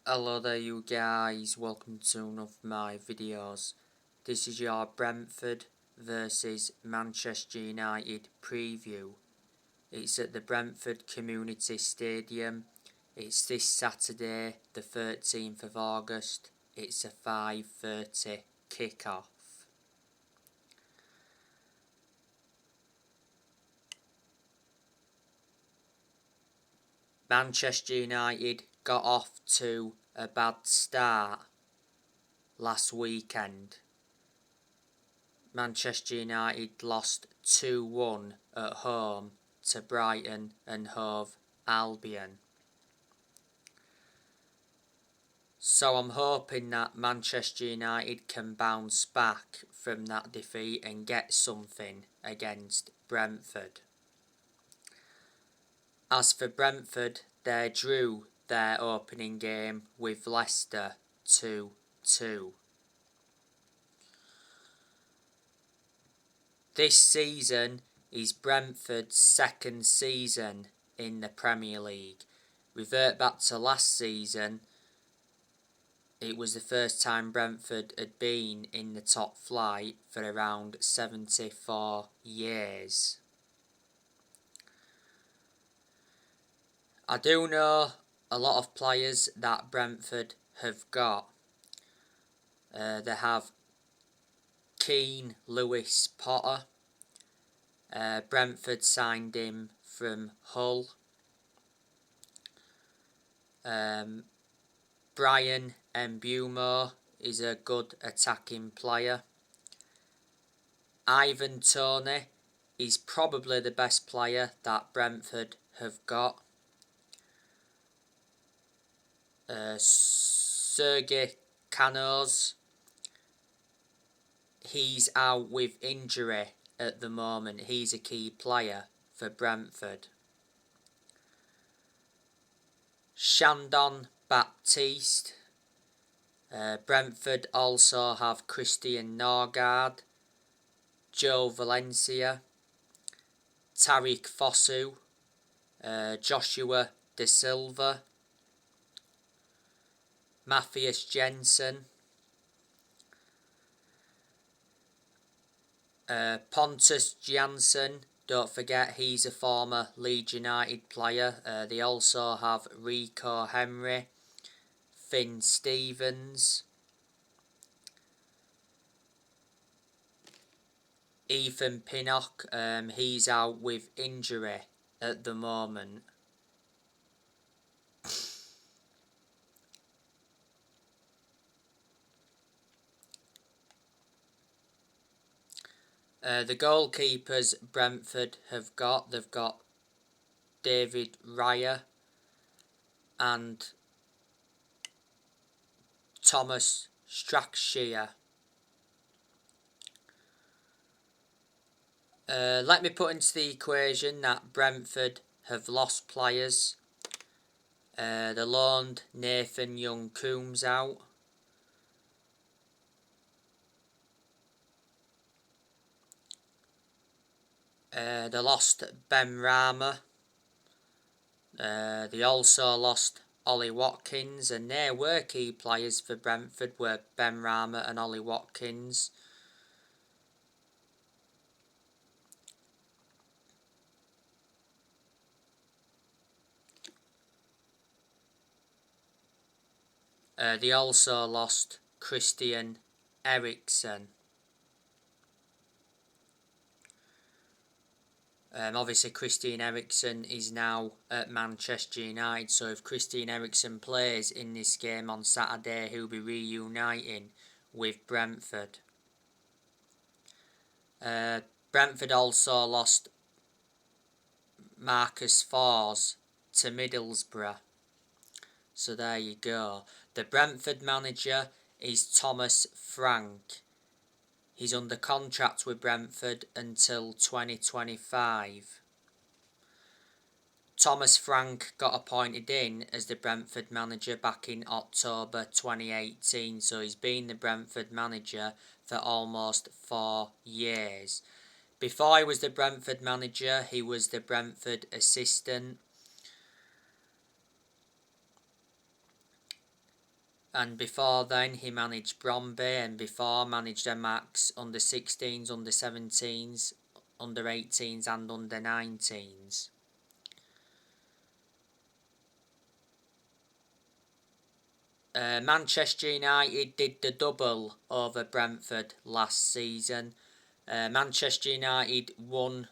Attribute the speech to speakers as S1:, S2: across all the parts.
S1: Hello there you guys, welcome to one of my videos. This is your Brentford versus Manchester United preview. It's at the Brentford Community Stadium. It's this Saturday, the 13th of August. It's a 5:30 kick-off. Manchester United got off to a bad start last weekend. Manchester United lost 2-1 at home to Brighton and Hove Albion. So I'm hoping that Manchester United can bounce back from that defeat and get something against Brentford. As for Brentford, they drew their opening game with Leicester 2-2. This season is Brentford's second season in the Premier League. Revert back to last season, it was the first time Brentford had been in the top flight for around 74 years. I do know a lot of players that Brentford have got. They have Keane Lewis Potter. Brentford signed him from Hull. Brian Mbumo is a good attacking player. Ivan Toney is probably the best player that Brentford have got. Sergei Canos, he's out with injury at the moment. He's a key player for Brentford. Shandon Baptiste. Brentford also have Christian Norgard, Joe Valencia, Tariq Fosu, Joshua De Silva, Matthias Jensen, Pontus Jansson, don't forget he's a former Leeds United player. They also have Rico Henry, Finn Stevens, Ethan Pinnock, he's out with injury at the moment. The goalkeepers Brentford have got, they've got David Raya and Thomas Strakshear. Let me put into the equation that Brentford have lost players. They loaned Nathan Young-Coombs out. They lost Ben Rama. They also lost Ollie Watkins, and they were key players for Brentford, were Ben Rama and Ollie Watkins. They also lost Christian Eriksen. Obviously Christian Eriksen is now at Manchester United, so if Christian Eriksen plays in this game on Saturday, he'll be reuniting with Brentford. Brentford also lost Marcus Fors to Middlesbrough. So there you go. The Brentford manager is Thomas Frank. He's under contract with Brentford until 2025. Thomas Frank got appointed in as the Brentford manager back in October 2018, so he's been the Brentford manager for almost 4 years. Before he was the Brentford manager, he was the Brentford assistant. And before then he managed Bromby, and before managed MX under 16s, under 17s, under 18s and under 19s. Manchester United did the double over Brentford last season. Manchester United won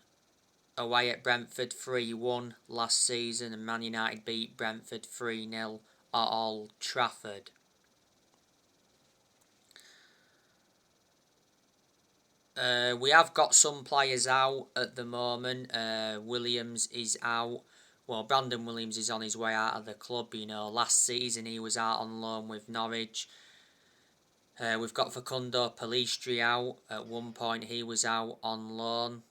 S1: away at Brentford 3-1 last season, and Man United beat Brentford 3-0 at Old Trafford. We have got some players out at the moment. Williams is out. Well, Brandon Williams is on his way out of the club. You know, last season he was out on loan with Norwich. We've got Facundo Pellistri out. At one point he was out on loan.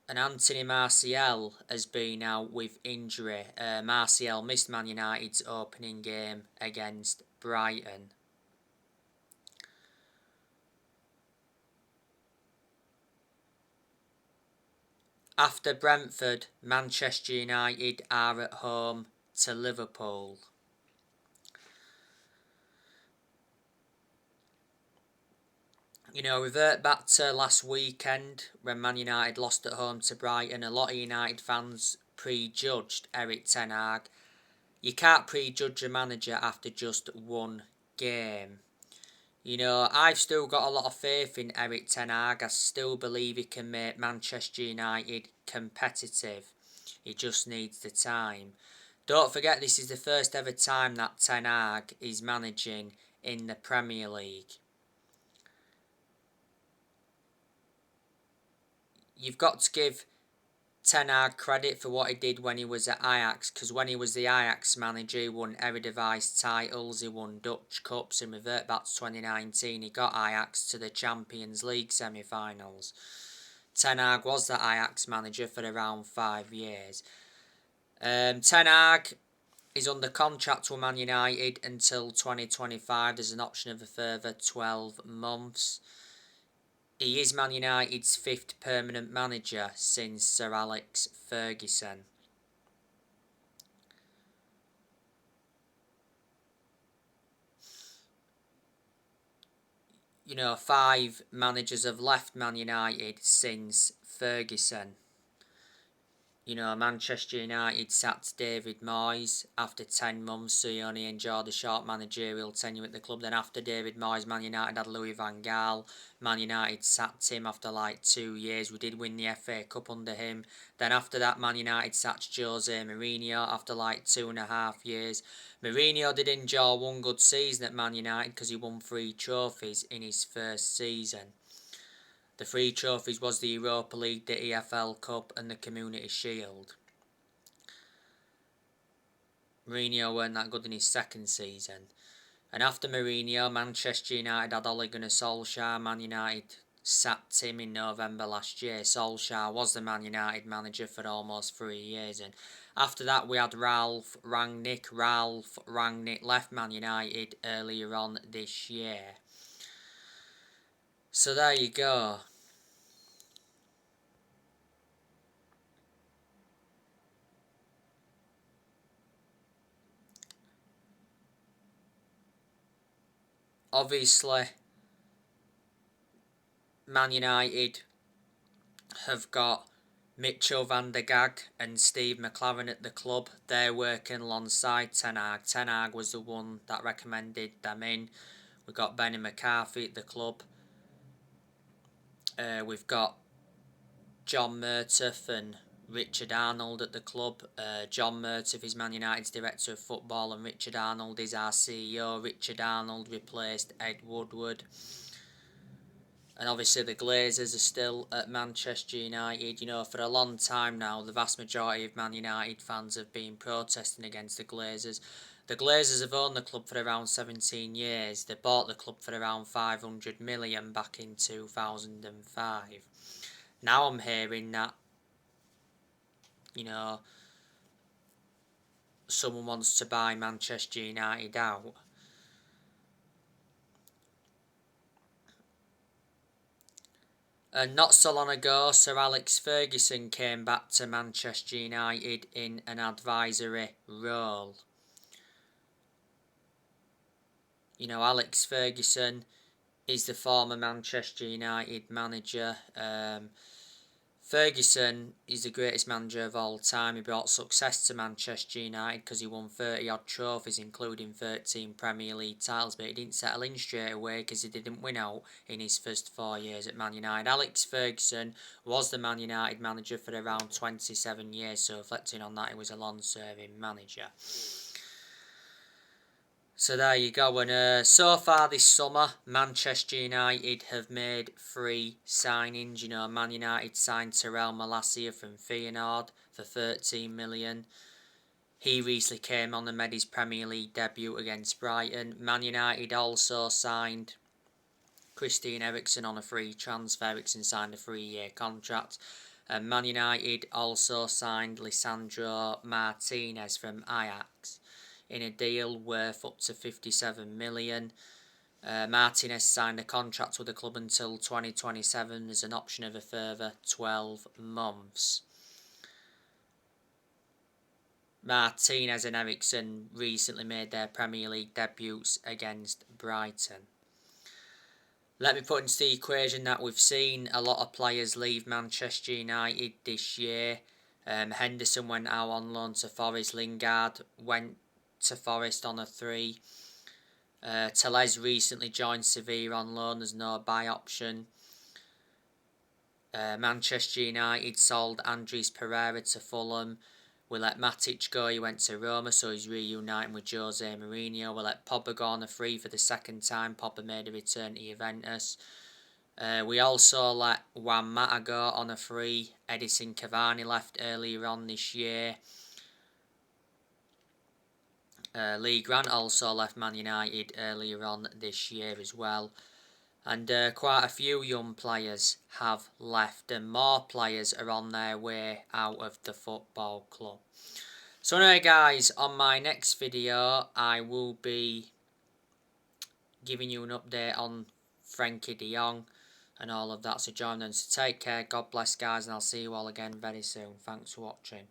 S1: And Anthony Martial has been out with injury. Martial missed Man United's opening game against Brighton. After Brentford, Manchester United are at home to Liverpool. You know, revert back to last weekend when Man United lost at home to Brighton. A lot of United fans prejudged Erik ten Hag. You can't prejudge a manager after just one game. You know, I've still got a lot of faith in Erik ten Hag. I still believe he can make Manchester United competitive. He just needs the time. Don't forget, this is the first ever time that ten Hag is managing in the Premier League. You've got to give ten Hag credit for what he did when he was at Ajax, because when he was the Ajax manager, he won Eredivisie titles, he won Dutch Cups, and revert back to 2019, he got Ajax to the Champions League semi-finals. Ten Hag was the Ajax manager for around 5 years. Ten Hag is under contract with Man United until 2025. There's an option of a further 12 months. He is Man United's 5th permanent manager since Sir Alex Ferguson. You know, 5 managers have left Man United since Ferguson. You know, Manchester United sacked David Moyes after 10 months, so he only enjoyed a short managerial tenure at the club. Then after David Moyes, Man United had Louis van Gaal. Man United sacked him after like 2 years. We did win the FA Cup under him. Then after that, Man United sacked Jose Mourinho after like 2.5 years. Mourinho did enjoy one good season at Man United because he won 3 trophies in his first season. The 3 trophies was the Europa League, the EFL Cup and the Community Shield. Mourinho weren't that good in his second season. And after Mourinho, Manchester United had Ole Gunnar Solskjaer. Man United sacked him in November last year. Solskjaer was the Man United manager for almost 3 years. And after that we had Ralf Rangnick. Ralf Rangnick left Man United earlier on this year. So there you go. Obviously, Man United have got Mitchell van der Gag and Steve McLaren at the club. They're working alongside Ten Hag. Ten Hag was the one that recommended them in. We've got Benny McCarthy at the club. We've got John Murtough and Richard Arnold at the club. John Murtough is Man United's Director of Football and Richard Arnold is our CEO. Richard Arnold replaced Ed Woodward. And obviously the Glazers are still at Manchester United. You know, for a long time now, the vast majority of Man United fans have been protesting against the Glazers. The Glazers have owned the club for around 17 years. They bought the club for around 500 million back in 2005. Now I'm hearing that, you know, someone wants to buy Manchester United out. And not so long ago, Sir Alex Ferguson came back to Manchester United in an advisory role. You know, Alex Ferguson is the former Manchester United manager. Ferguson is the greatest manager of all time. He brought success to Manchester United because he won 30 odd trophies, including 13 Premier League titles, but he didn't settle in straight away because he didn't win out in his first 4 years at Man United. Alex Ferguson was the Man United manager for around 27 years, so reflecting on that, he was a long-serving manager. So there you go, and so far this summer, Manchester United have made 3 signings. You know, Man United signed Tyrell Malacia from Feyenoord for 13 million. He recently came on and made his Premier League debut against Brighton. Man United also signed Christian Eriksen on a free transfer. Eriksen signed a 3-year contract. And Man United also signed Lisandro Martinez from Ajax in a deal worth up to 57 million. Martinez signed a contract with the club until 2027. There's an option of a further 12 months. Martinez and Eriksen recently made their Premier League debuts against Brighton. Let me put into the equation that we've seen a lot of players leave Manchester United this year. Henderson went out on loan to Forest. Lingard went to Forest on a 3. Tellez recently joined Sevilla on loan. There's no buy option. Manchester United sold Andres Pereira to Fulham. We let Matic go, he went to Roma, so he's reuniting with Jose Mourinho. We let Pogba go on a free for the second time. Pogba made a return to Juventus. We also let Juan Mata go on a free. Edison Cavani left earlier on this year. Lee Grant also left Man United earlier on this year as well. And quite a few young players have left, and more players are on their way out of the football club. So anyway guys, on my next video I will be giving you an update on Frenkie de Jong and all of that, so join them. So take care, God bless guys, and I'll see you all again very soon. Thanks for watching.